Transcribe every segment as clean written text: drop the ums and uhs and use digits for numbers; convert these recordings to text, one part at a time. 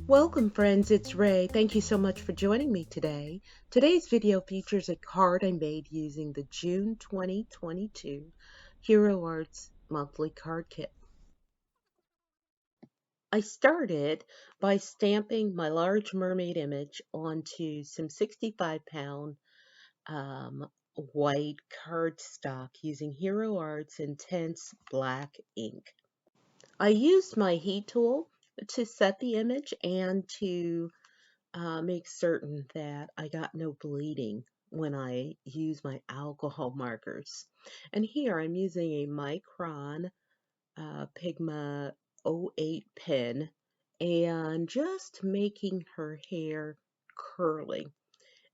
Welcome friends, it's Ray. Thank you so much for joining me today. Today's video features a card I made using the June 2022 Hero Arts monthly card kit. I started by stamping my large mermaid image onto some 65-pound white cardstock using Hero Arts Intense Black ink. I used my heat tool to set the image and to make certain that I got no bleeding when I use my alcohol markers. And here I'm using a Micron Pigma 08 pen and just making her hair curly.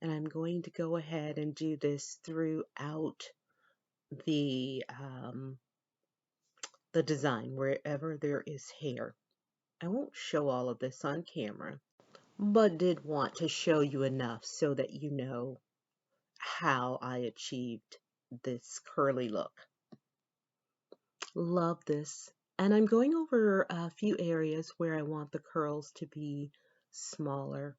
And I'm going to go ahead and do this throughout the the design wherever there is hair. I won't show all of this on camera, but did want to show you enough so that you know how I achieved this curly look. Love this. And I'm going over a few areas where I want the curls to be smaller.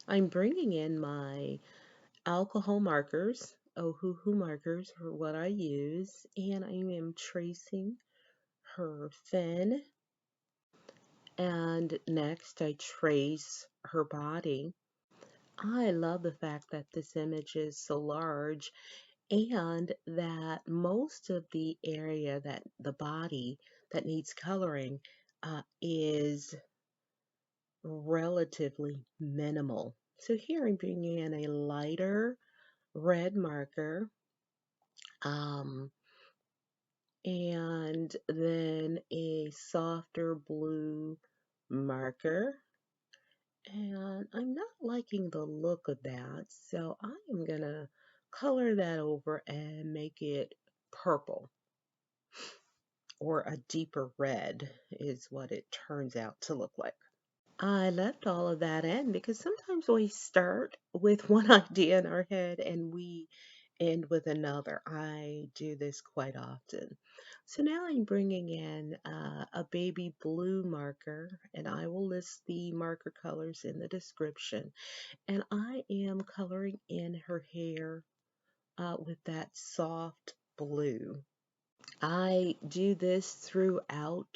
I'm bringing in my alcohol markers, Ohuhu markers are what I use, and I am tracing her fin. And next I trace her body. I love the fact that this image is so large and that most of the area that the body that needs coloring is relatively minimal. So here I'm bringing in a lighter red marker um, and then a softer blue marker. And I'm not liking the look of that, so I am going to color that over and make it purple, or a deeper red is what it turns out to look like. I left all of that in because sometimes we start with one idea in our head and we end with another. I do this quite often. So now I'm bringing in a baby blue marker, and I will list the marker colors in the description. And I am coloring in her hair with that soft blue. I do this throughout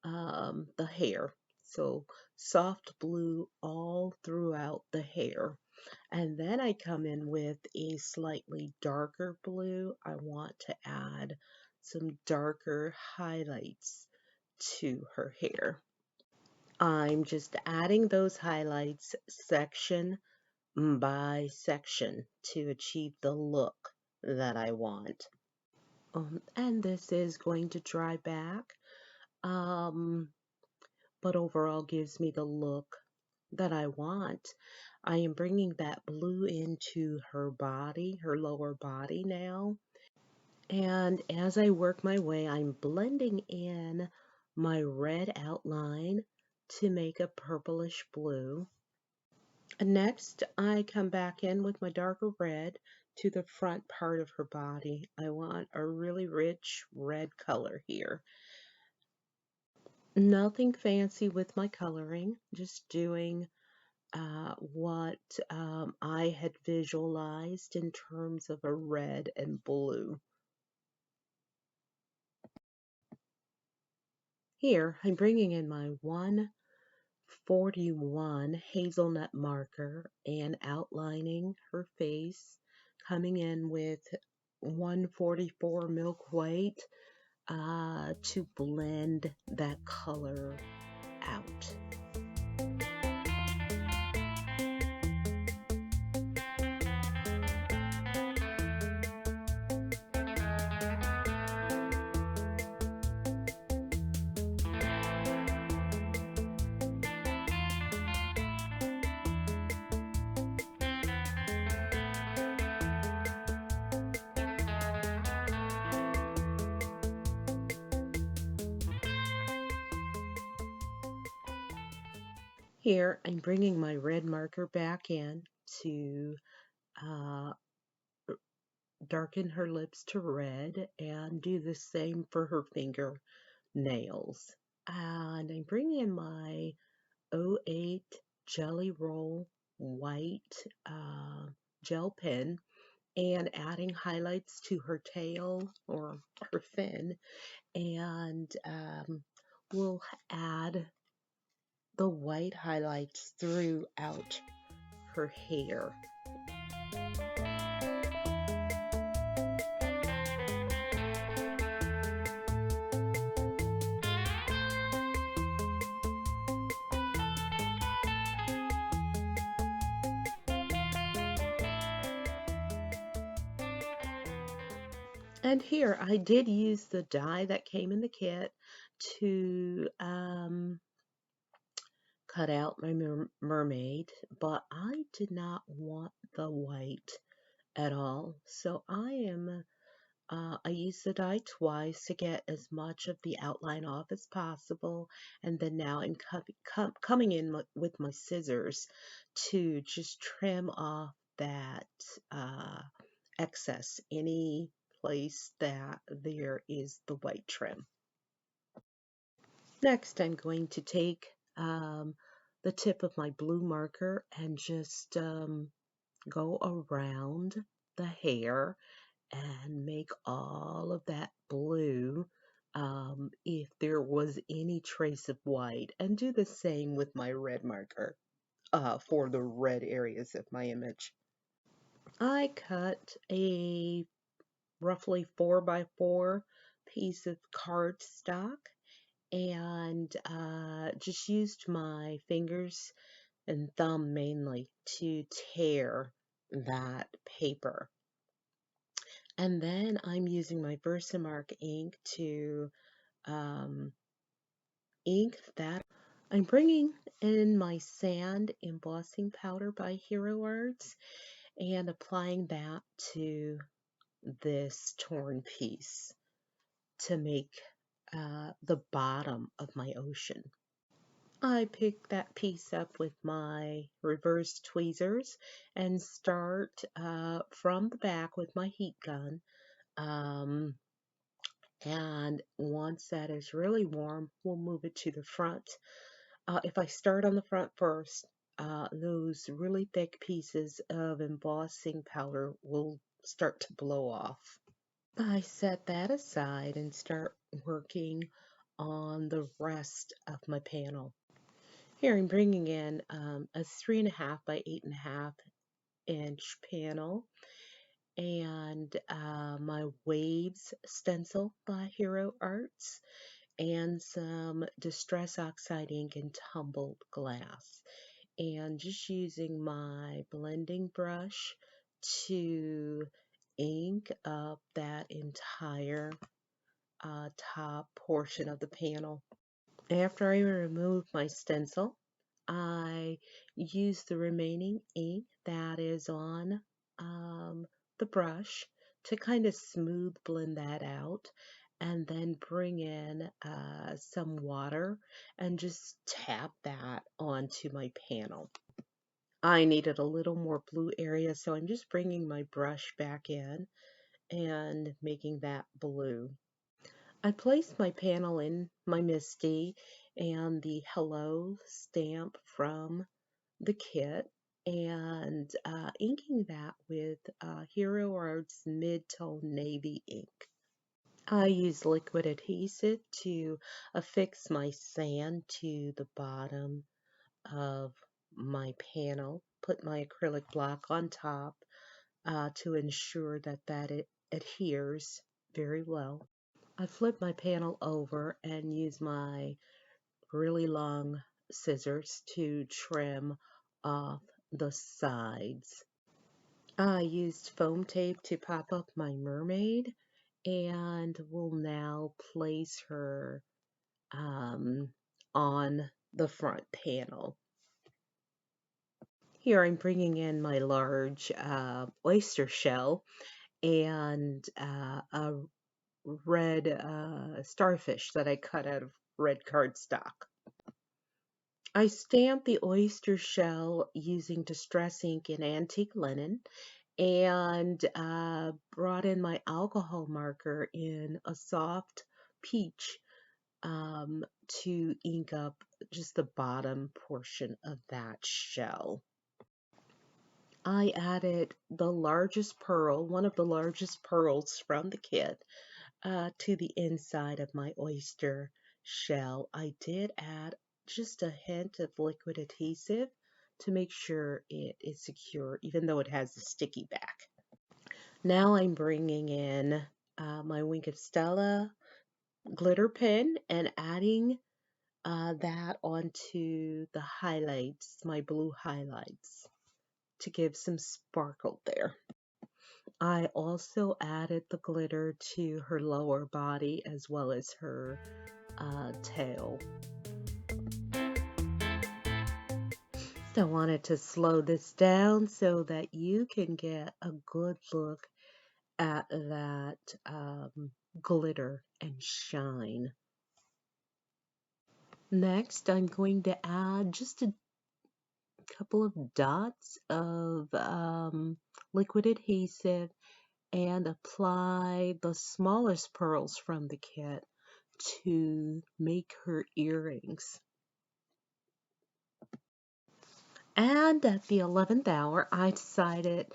the hair. So soft blue all throughout the hair. And then I come in with a slightly darker blue. I want to add some darker highlights to her hair. I'm just adding those highlights section by section to achieve the look that I want. And this is going to dry back, but overall gives me the look that I want. I am bringing that blue into her body, her lower body now. And as I work my way, I'm blending in my red outline to make a purplish blue. Next, I come back in with my darker red to the front part of her body. I want a really rich red color here. Nothing fancy with my coloring, just doing what I had visualized in terms of a red and blue. Here, I'm bringing in my 141 hazelnut marker and outlining her face, coming in with 144 milk white to blend that color out. Here, I'm bringing my red marker back in to uh, darken her lips to red and do the same for her finger nails. and I'm bringing in my '08 Jelly Roll white gel pen and adding highlights to her tail or her fin, and we'll add the white highlights throughout her hair. And here I did use the die that came in the kit to cut out my mermaid, but I did not want the white at all. So I used the die twice to get as much of the outline off as possible, and then now I'm coming in with my scissors to just trim off that excess, any place that there is the white trim. Next, I'm going to take the tip of my blue marker and just go around the hair and make all of that blue if there was any trace of white, and do the same with my red marker for the red areas of my image. I cut a roughly 4x4 piece of cardstock and just used my fingers and thumb mainly to tear that paper. And then I'm using my Versamark ink to um, ink that. I'm bringing in my sand embossing powder by Hero Arts and applying that to this torn piece to make the bottom of my ocean. I pick that piece up with my reverse tweezers and start from the back with my heat gun. Um, and once that is really warm, we'll move it to the front. If I start on the front first, those really thick pieces of embossing powder will start to blow off. I set that aside and start working on the rest of my panel. Here I'm bringing in a 3.5 by 8.5 inch panel and my waves stencil by Hero Arts and some Distress Oxide ink and tumbled glass, and just using my blending brush to ink up that entire top portion of the panel. After I remove my stencil, I use the remaining ink that is on the brush to kind of smooth blend that out, and then bring in some water and just tap that onto my panel. I needed a little more blue area, so I'm just bringing my brush back in and making that blue. I placed my panel in my MISTI and the Hello stamp from the kit and inking that with Hero Arts Mid-Tone Navy ink. I use liquid adhesive to affix my sand to the bottom of my panel, put my acrylic block on top to ensure that it adheres very well. I flip my panel over and use my really long scissors to trim off the sides. I used foam tape to pop up my mermaid and will now place her on the front panel. Here I'm bringing in my large oyster shell and a red starfish that I cut out of red cardstock. I stamped the oyster shell using Distress ink and antique linen and brought in my alcohol marker in a soft peach to ink up just the bottom portion of that shell. I added the largest pearl, one of the largest pearls from the kit, to the inside of my oyster shell. I did add just a hint of liquid adhesive to make sure it is secure, even though it has a sticky back. Now I'm bringing in my Wink of Stella glitter pen and adding that onto the highlights, my blue highlights, to give some sparkle there. I also added the glitter to her lower body as well as her tail. I wanted to slow this down so that you can get a good look at that glitter and shine. Next, I'm going to add just a couple of dots of liquid adhesive and apply the smallest pearls from the kit to make her earrings. And at the 11th hour, I decided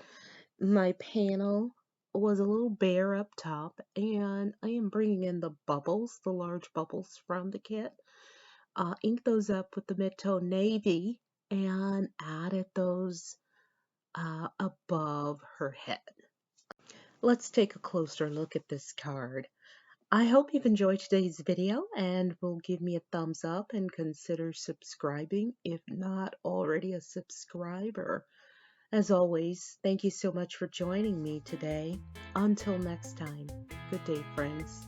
my panel was a little bare up top, and I am bringing in the bubbles, the large bubbles from the kit. Ink those up with the mid-tone navy and added those above her head. Let's take a closer look at this card. I hope you've enjoyed today's video and will give me a thumbs up and consider subscribing if not already a subscriber. As always, thank you so much for joining me today. Until next time, good day, friends.